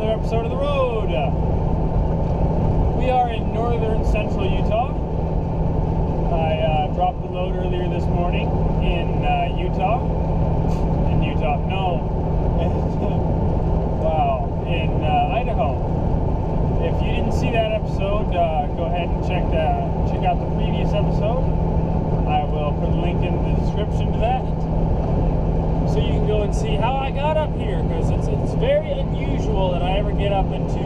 another episode of The Road. We are in northern central Utah. I dropped the load earlier this morning in Utah. Wow, in Idaho. If you didn't see that episode, go ahead and check out the previous episode. I will put a link in the description to that, so you can go and see how I got up here, because it's very unusual that I ever get up into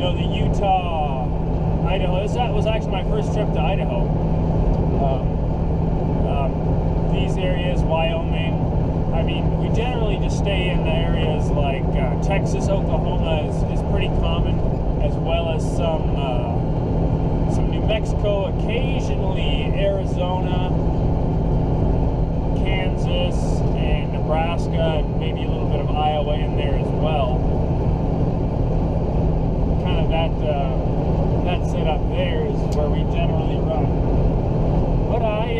the Utah, Idaho. That was actually my first trip to Idaho. These areas, Wyoming. I mean, we generally just stay in the areas like Texas, Oklahoma is pretty common, as well as some New Mexico, occasionally Arizona, Kansas, and Nebraska, and maybe a little bit of Iowa in there as well. Kind of that setup there is where we generally run. But I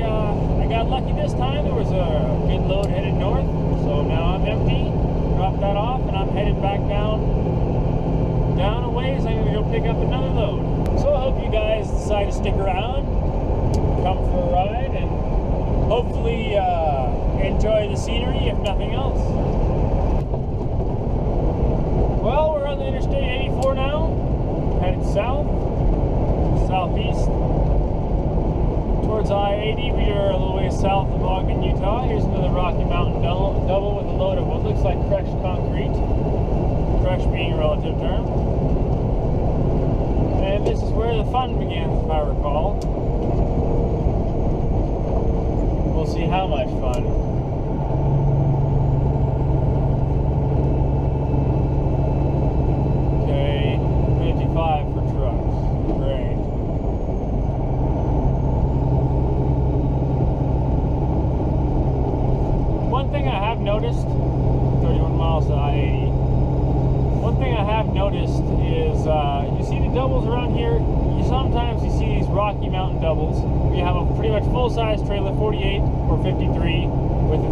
got lucky this time. There was a good load headed north, so now I'm empty. Dropped that off, and I'm headed back down a ways. I'm gonna go pick up another load. So I hope you guys decide to stick around, come for a ride, and hopefully enjoy the scenery, if nothing else. Well, we're on the Interstate 84 now, headed southeast towards I-80. We are a little ways south of Ogden, Utah. Here's another Rocky Mountain double with a load of what looks like crushed concrete. Crushed being a relative term. And this is where the fun begins, if I recall. We'll see how much fun. Okay, 55 for trucks. Great. One thing I have noticed, 31 miles to I-80. One thing I have noticed is you see the doubles around here. Sometimes you see these Rocky Mountain doubles. You have a pretty much full-size trailer, 48 or 53, with a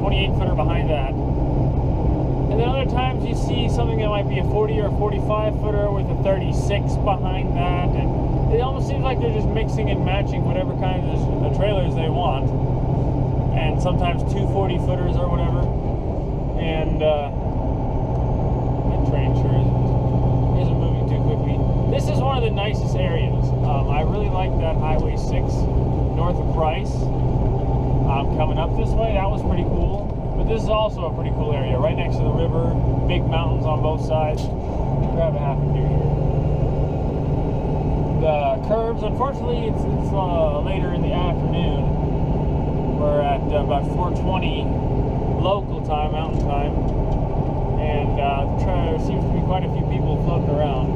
28 footer behind that. And then other times you see something that might be a 40 or a 45 footer with a 36 behind that. And it almost seems like they're just mixing and matching whatever kind of trailers they want. And sometimes two 40 footers or whatever. And that train sure isn't moving too quickly. This is one of the nicest areas. I really like that Highway 6 north of Price. Coming up this way, that was pretty cool. But this is also a pretty cool area, right next to the river, big mountains on both sides. Grab a half a beer here. The curves, unfortunately, it's later in the afternoon. We're at about 4:20 local time, mountain time, and there seems to be quite a few people floating around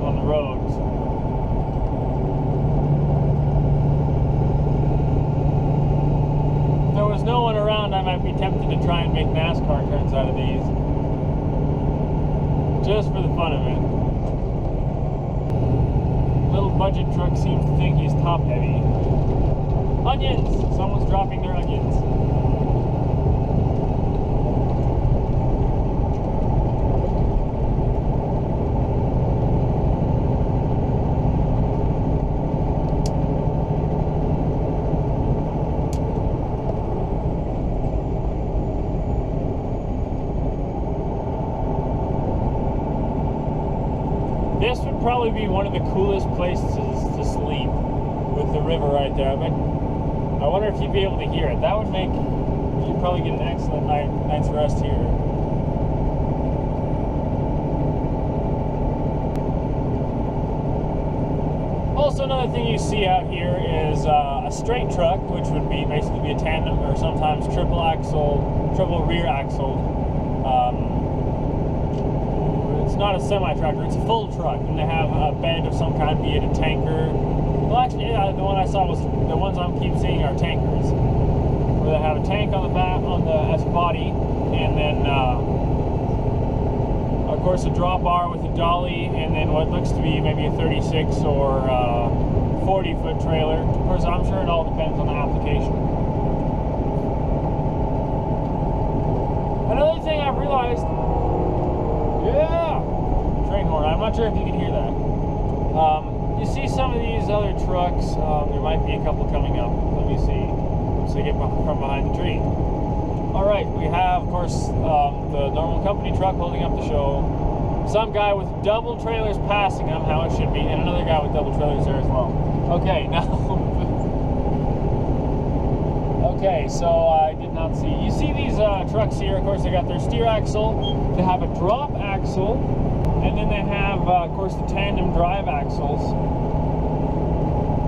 on the roads. If there was no one around, I might be tempted to try and make NASCAR turns out of these, just for the fun of it. Little budget truck seems to think he's top heavy. Onions! Someone's dropping their onions. This would probably be one of the coolest places to sleep, with the river right there. I wonder if you'd be able to hear it. That would make, you'd probably get an excellent night's rest here. Also, another thing you see out here is a straight truck, which would basically be a tandem, or sometimes triple rear axle. It's not a semi-tractor, it's a full truck, and they have a bed of some kind, be it a tanker. Well, actually, the one I saw was, the ones I keep seeing are tankers, where they have a tank on the back, as a body, and then, of course, a drop bar with a dolly, and then what looks to be maybe a 36 or 40-foot trailer. Of course, I'm sure it all depends on the application. Another thing I've realized, yeah, train horn. I'm not sure if you can hear that. You see some of these other trucks. There might be a couple coming up. Let me see. Once they get from behind the tree. All right, we have, of course, the normal company truck holding up the show. Some guy with double trailers passing him, how it should be, and another guy with double trailers there as well. Okay, now. Okay, so I did not see. You see these trucks here, of course, they got their steer axle, they have a drop axle, and then they have, of course, the tandem drive axles.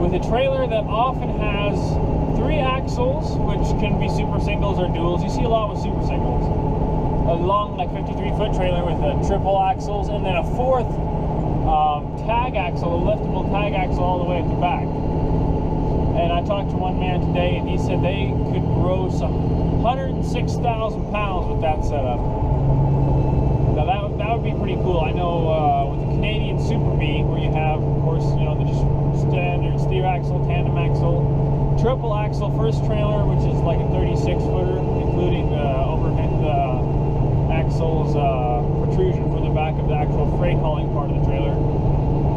With a trailer that often has 3 axles, which can be super singles or duals. You see a lot with super singles. A long, like 53-foot trailer with a triple axles, and then a 4th tag axle, a liftable tag axle all the way at the back. And I talked to one man today, and he said they could gross 106,000 pounds with that setup. Now that would be pretty cool. I know with the Canadian Super B, where you have, of course, you know, the just standard steer axle, tandem axle, triple axle first trailer, which is like a 36-footer, including the overhead axles protrusion for the back of the actual freight hauling part of the trailer,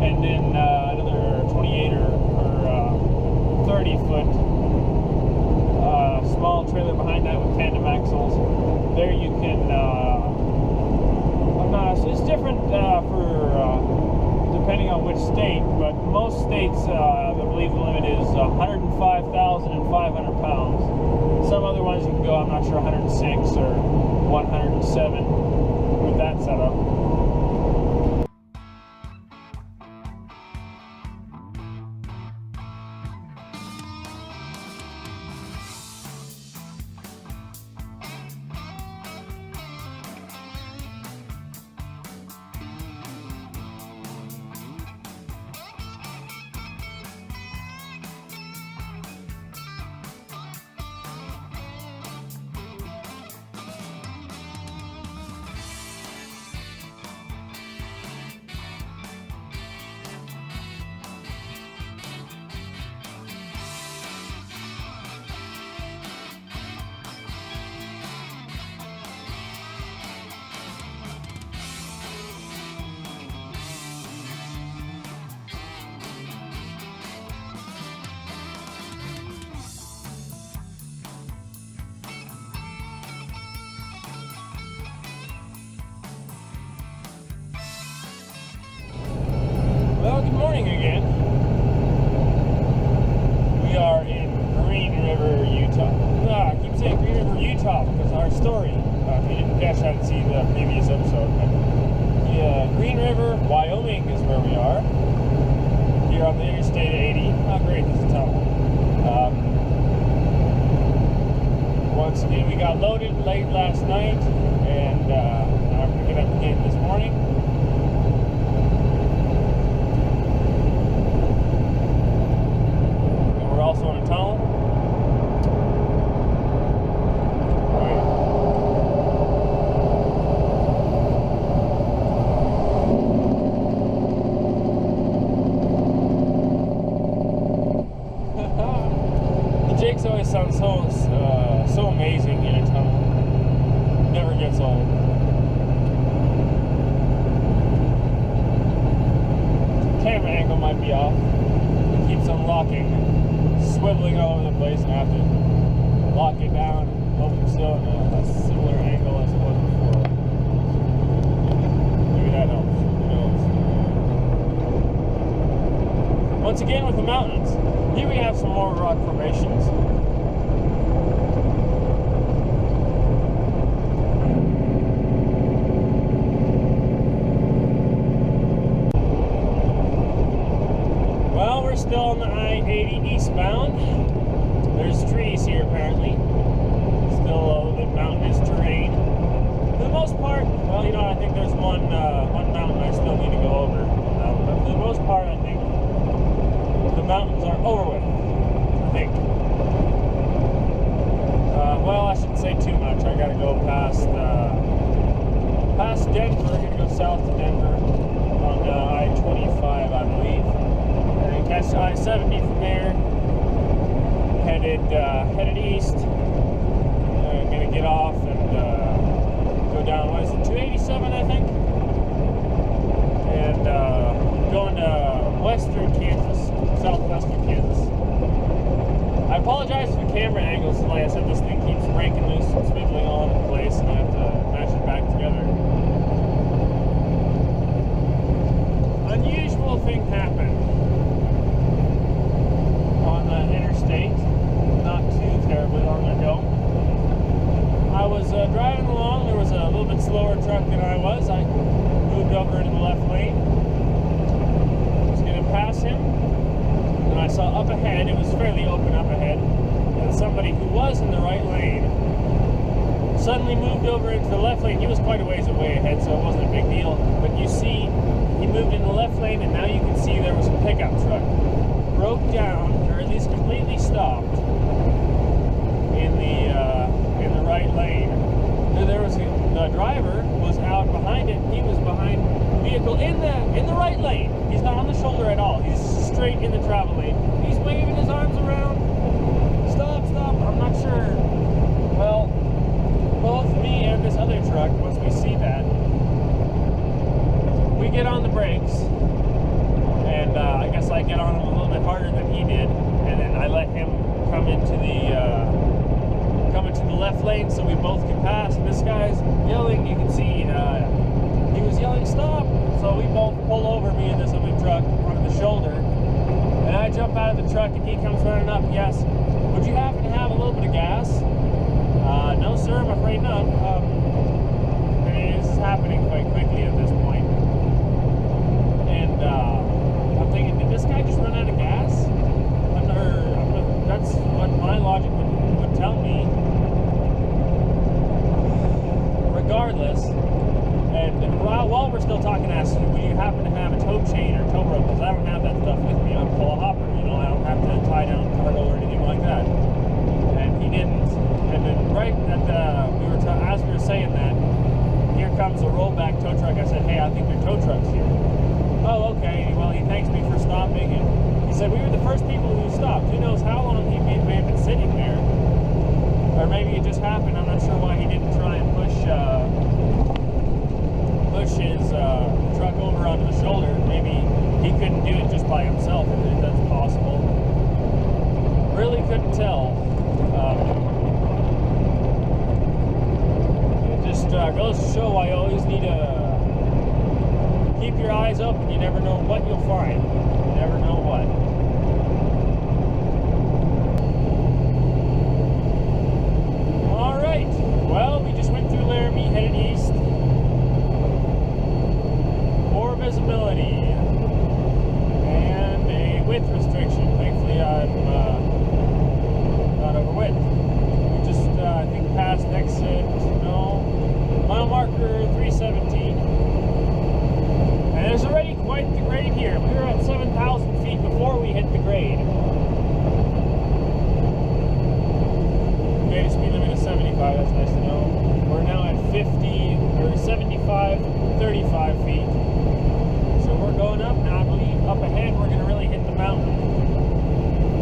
and then another 28 or 30-foot small trailer behind that with tandem axles. There you can, it's different for depending on which state, but most states, I believe the limit is 105,500 pounds. Some other ones you can go, I'm not sure, 106 or 107 with that setup. Well, good morning again. We are in Green River, Utah. I keep saying Green River, Utah because our story, if you didn't catch that and see the previous episode, but yeah, Green River, Wyoming is where we are. Here on the Interstate 80. Oh, great, this is a tunnel. Once again, we got loaded late last night, and now we're picking up again this morning. Also in a tunnel. Right. The Jakes always sound so amazing in a tunnel. Never gets old. Camera angle might be off. It keeps unlocking. Swiveling all over the place, and I have to lock it down and hold it still at a similar angle as it was before. Maybe that helps. Who knows? Once again with the mountains. Here we have some more rock formations. Well, we're still on the I-80 eastbound. There's trees here apparently. Still a little bit mountainous terrain. For the most part, well, you know, I think there's one mountain I still need to go over. But for the most part, I think the mountains are over with. I think. Well, I shouldn't say too much. I gotta go past Denver. I'm gonna go south to Denver on I-25, I believe. Catch I-70 from there, headed east. I'm gonna get off and go down, what is it, 287, I think? And going to western Kansas, southwestern Kansas. I apologize for the camera angles. Like I said, this thing keeps breaking loose and swiveling all over the place, and I have to match it back together. Unusual thing happened on the interstate not too terribly long ago. I was driving along. There was a little bit slower truck than I was. I moved over into the left lane. I was going to pass him, and I saw up ahead, it was fairly open up ahead, and somebody who was in the right lane suddenly moved over into the left lane. He was quite a ways away ahead, so it wasn't a big deal. But you see, he moved in the left lane, and now you can see there was a pickup truck. Broke down, or at least completely stopped, in the right lane. There was the driver was out behind it. He was behind the vehicle in the right lane. He's not on the shoulder at all. He's straight in the travel lane. He's waving his arms around. Stop, stop. I'm not sure. Well, both me and this other truck, once we see that, we get on the brakes, and I guess I get on him a little bit harder than he did, and then I let him come into the left lane so we both can pass. And this guy's yelling. You can see he was yelling stop. So we both pull over, me and this other truck, onto the shoulder, and I jump out of the truck and he comes running up. Yes, would you happen to have a little bit of gas? No sir, I'm afraid not. This is happening quite quickly at this point, and I'm thinking, did this guy just run out of gas? That's what my logic would tell me. Regardless, and while we're still talking, asked, do you happen to have a tow chain or tow rope? Because I don't have that stuff with me. I'm full of hopper, you know. I don't have to tie down cargo or anything like that. And he didn't. And then right at as we were saying that, here comes a rollback tow truck. I said, hey, I think your tow truck's here. Oh, okay. Well, he thanks me for stopping, and he said we were the first people who stopped. Who knows how long he may have been sitting there, or maybe it just happened. I'm not sure why he didn't try and push his truck over onto the shoulder. Maybe he couldn't do it just by himself, if that's possible. Really couldn't tell. It just goes to show why you always need to keep your eyes open. You never know what you'll find. You never know what. Alright, well, we just went through Laramie, headed east. Poor visibility. And a width restriction. Thankfully, I'm not over width. We just, I think, passed exit, mile marker 317. And there's already quite the grade here. We were at 7,000 feet before we hit the grade. Okay, speed limit is 75, that's nice to know. We're now at 75, 35 feet. So we're going up now. I believe up ahead we're going to really hit the mountain.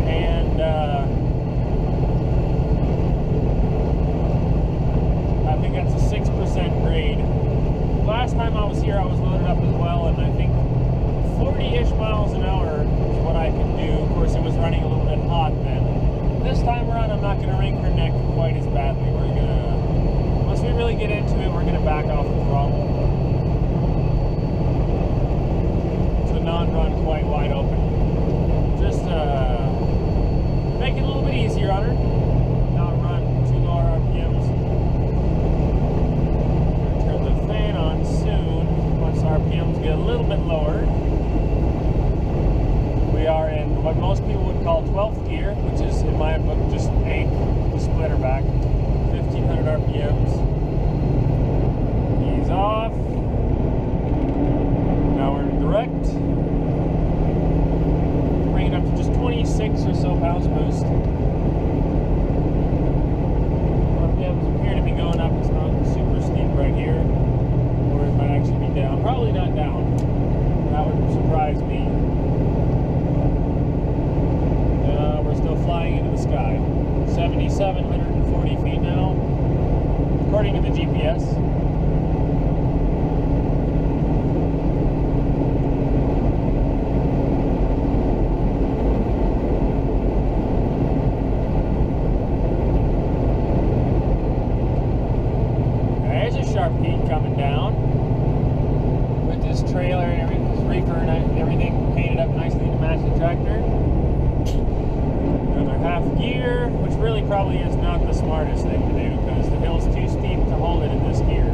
And I think that's a 6% grade. Last time I was here, I was loaded up as well, and I think 40-ish miles an hour is what I could do. Of course, it was running a little bit hot then. This time around, I'm not going to wring her neck quite as badly. We're going to, once we really get into it, we're going to back off the throttle to not run quite wide open. Just make it a little bit easier on her, not run too low RPMs. Turn the fan on soon once RPMs get a little bit lower. We are in what most people would call 12th gear, which is in my book just 8th splitter back, 1500 RPMs. Ease off. Now we're in direct. Bring it up to just 26 or so pounds boost. RPMs appear to be going up. It's not super steep right here, or it might actually be down. Probably not down. That would surprise me. We're still flying into the sky. 7,740 feet now, according to the GPS. tractor. Another half gear, which really probably is not the smartest thing to do because the hill's too steep to hold it in this gear.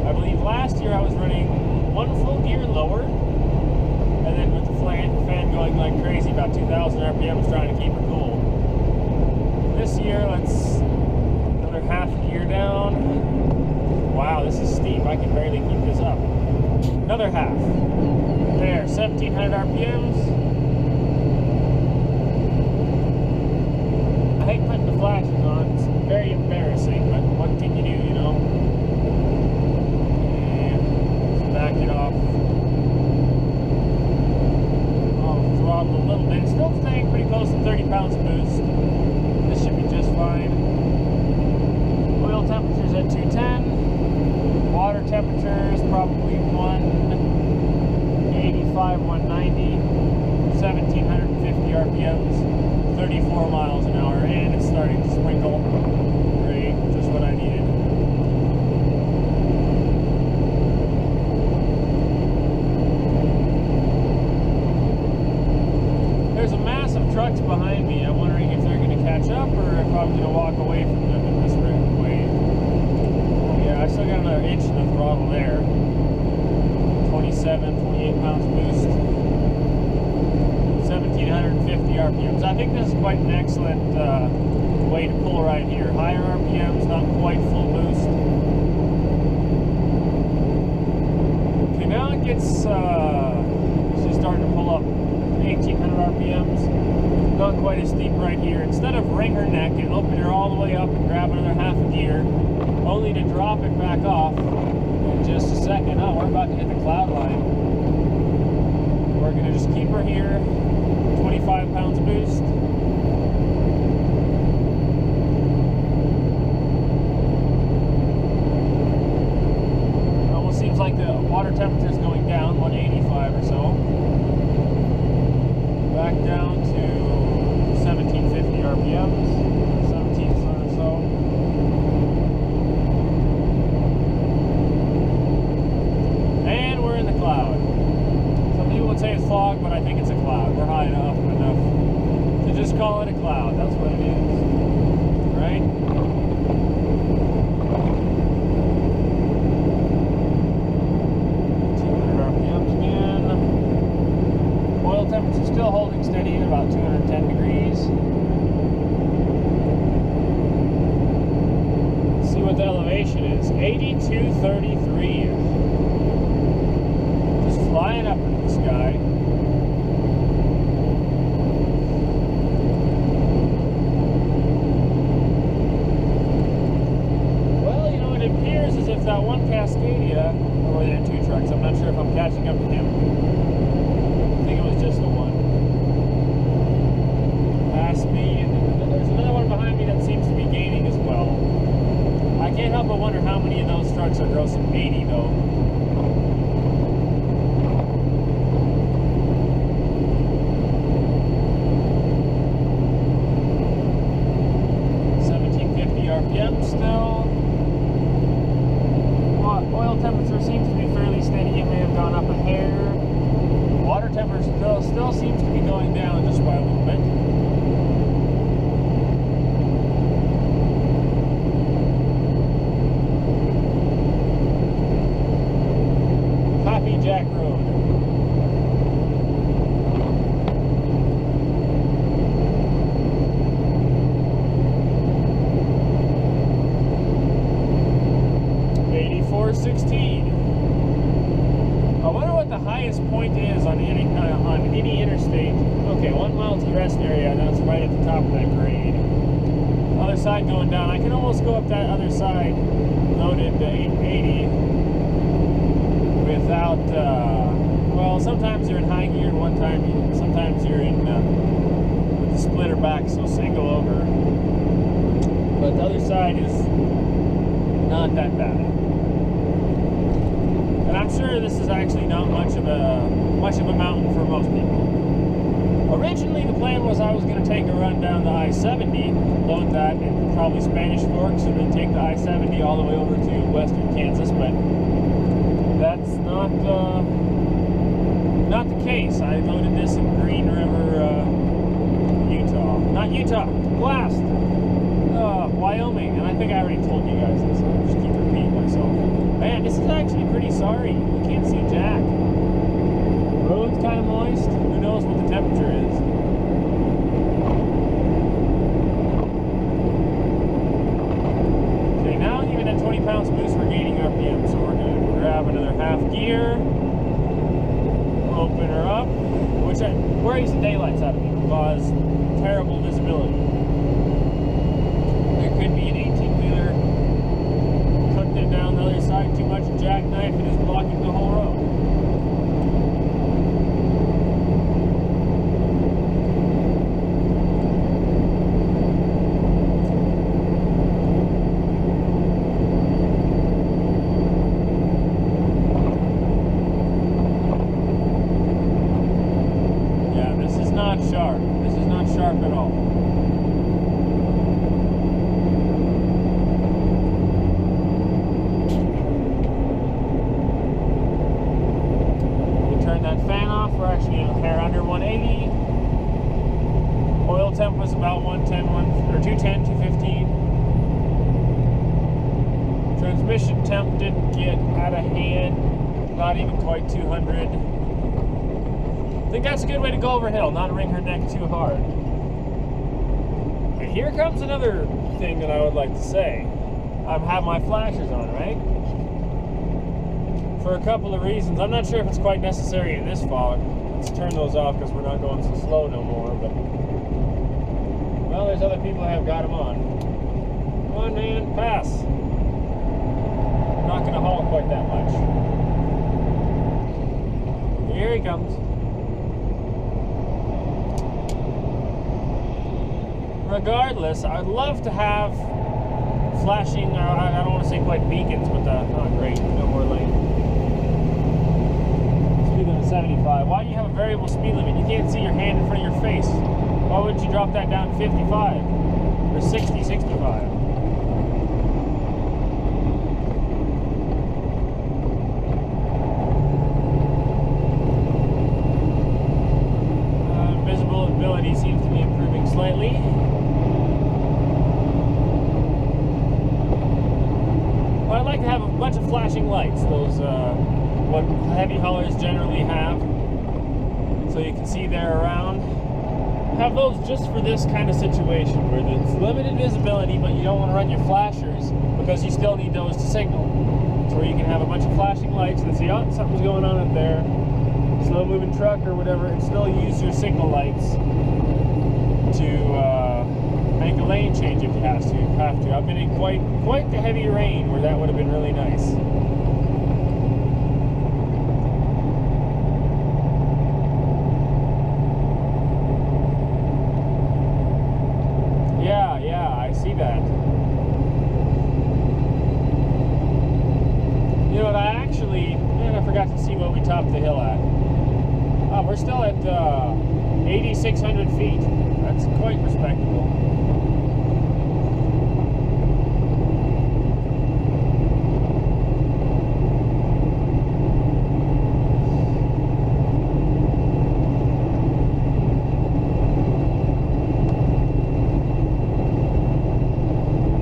I believe last year I was running one full gear lower, and then with the fan going like crazy, about 2,000 RPMs trying to keep her cool. This year, let's another half gear down. Wow, this is steep. I can barely keep this up. Another half. There, 1,700 RPMs. I hate putting the flashes on. It's very embarrassing, but what can you do, you know? And let's back it off. I'll throttle a little bit. It's still staying pretty close to 30 pounds of boost. This should be just fine. Oil temperature's at 210. Water temperature is probably 185, 190. 1,750 RPMs. 34 miles an hour, and it's starting to sprinkle. Great, just what I needed. There's a mass of trucks behind me. I'm wondering if they're going to catch up or if I'm going to walk away from them in this way. Yeah, I still got another inch in the throttle there. 27, 28 pounds boost. 1,750 RPMs. I think this is quite an excellent way to pull right here. Higher RPMs, not quite full boost. Okay, now it gets, she's starting to pull up 1,800 RPMs. Not quite as steep right here. Instead of wring her neck and open her all the way up and grab another half a gear, only to drop it back off in just a second. Oh, we're about to hit the cloud line. We're going to just keep her here. 25 pounds of boost. Almost seems like the water temperature is going down, 185 or so. Back down to 1,750 RPMs, 17 or so. And we're in the cloud. Some people would say it's fog, but I think it's a cloud. We're high enough to just call it a cloud. That's what it is, right? Temperature still holding steady at about 210 degrees. Let's see what the elevation is. 8233. Just flying up in the sky. Well, you know, it appears as if that one Cascadia, or were there two trucks? I'm not sure if I'm catching up to him. I think it was just the one. Past me, and there's another one behind me that seems to be gaining as well. I can't help but wonder how many of those trucks are grossing 80 though. RPM still. Oil temperature seems to be fairly steady. It may have gone up a hair. Water temperature still seems to be going down just by a little bit. Happy Jack Road. I wonder what the highest point is on any interstate. Okay, 1 mile to the rest area. That's right at the top of that grade. Other side going down. I can almost go up that other side loaded to 880 without. Well, sometimes you're in high gear, and sometimes you're in with the splitter back, so single over. But the other side is not that bad. And I'm sure this is actually not much of a mountain for most people. Originally, the plan was I was going to take a run down the I-70, load that in probably Spanish Forks, and then take the I-70 all the way over to western Kansas, but that's not the case, I loaded this in Green River, Utah. Not Utah, Blast! Wyoming. And I think I already told you guys this. I'll just keep repeating myself. Man, this is actually pretty sorry. You can't see jack. Road's kind of moist. Who knows what the temperature is? Okay, now even at 20 pounds boost, we're gaining RPM. So we're going to grab another half gear. Open her up, which worries the daylights out of me because terrible visibility. There could be an 18-wheeler cooked it down the other side too much jackknife and is blocking the whole road. Sharp. This is not sharp at all. We turn that fan off. We're actually a hair under 180. Oil temp was about 110, or 210, 215. Transmission temp didn't get out of hand. Not even quite 200. I think that's a good way to go over hill, not wring her neck too hard. And here comes another thing that I would like to say. I have my flashers on, right? For a couple of reasons. I'm not sure if it's quite necessary in this fog. Let's turn those off because we're not going so slow no more. But well, there's other people that have got them on. Come on, man, pass. I'm not going to haul quite that much. Here he comes. Regardless, I'd love to have flashing, I don't want to say quite beacons, but not great, no more lane. Speed limit 75. Why do you have a variable speed limit? You can't see your hand in front of your face. Why wouldn't you drop that down to 55? Or 60, 65? Visibility seems to be improving slightly. I'd like to have a bunch of flashing lights, those what heavy haulers generally have, so you can see they're around. Have those just for this kind of situation where there's limited visibility, but you don't want to run your flashers because you still need those to signal. So where you can have a bunch of flashing lights and see, oh, something's going on up there, slow moving truck or whatever, and still use your signal lights to make a lane change if you have to. I've been in quite the heavy rain where that would have been really nice. Yeah, I see that. You know what? I forgot to see what we topped the hill at. Oh, we're still at 8,600 feet. That's quite respectable.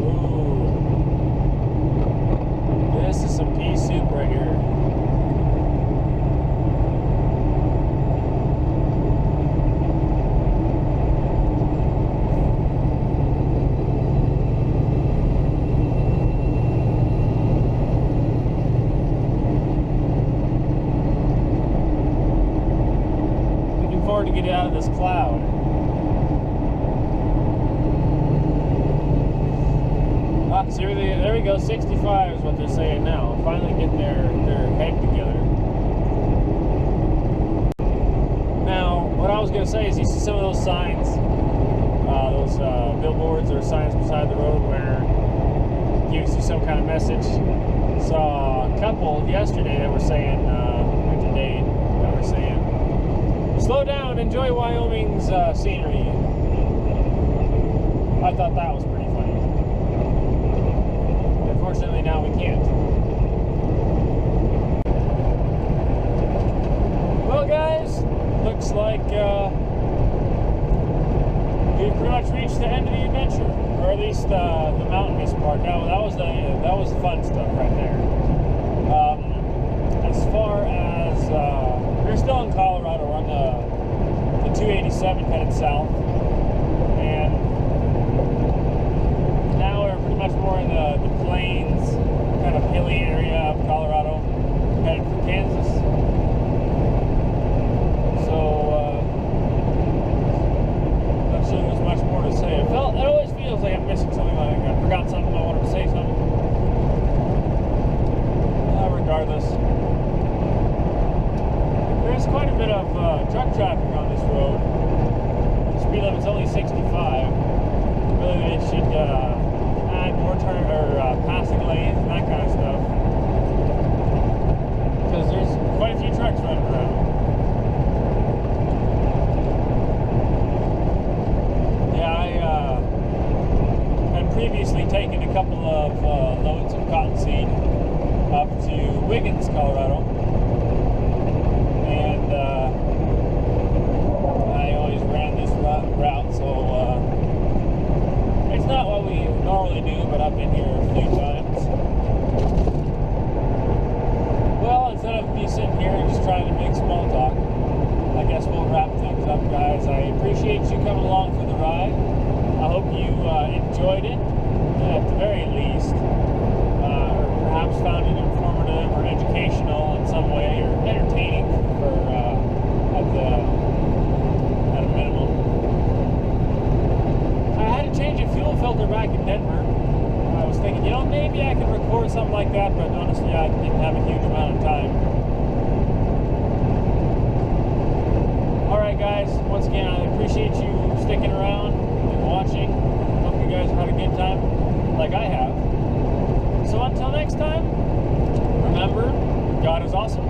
Ooh. This is some pea soup right here. To get out of this cloud. So there we go, 65 is what they're saying now. Finally getting their head together. Now, what I was going to say is you see some of those signs, those billboards or signs beside the road where it gives you some kind of message. Saw a couple yesterday that were saying, or today, that were saying, slow down, enjoy Wyoming's scenery. I thought that was pretty funny. Unfortunately, now we can't. Well, guys, looks like we've pretty much reached the end of the adventure, or at least the mountainous part. That was the fun stuff right there. As far as we're still in Colorado, we're on the 287 headed south, and now we're pretty much more in the plains, kind of hilly area of Colorado, headed for Kansas. So not sure there's much more to say. It always feels like I'm missing something, like I forgot something, I wanted to say something. Regardless, there's quite a bit of truck traffic on this road. The speed limit's only 65. Really, they should add more passing lanes and that kind of stuff, because there's quite a few trucks running around. Yeah, I had previously taken a couple of loads of cottonseed up to Wiggins, Colorado, and I always ran this route, so it's not what we normally do, but I've been here a few times. Well, instead of me sitting here and just trying to make small talk, I guess we'll wrap things up, guys. I appreciate you coming along for the ride. I hope you enjoyed it, at the very least. Perhaps found it informative or educational in some way, or entertaining for at a minimum. I had to change a fuel filter back in Denver. I was thinking, maybe I could record something like that, but honestly, I didn't have a huge amount of time. Alright guys, once again, I appreciate you sticking around and watching. Hope you guys had a good time, like I have. So until next time, remember, God is awesome.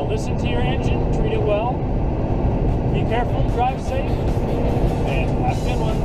Listen to your engine, treat it well. Be careful, drive safe, and have a good one.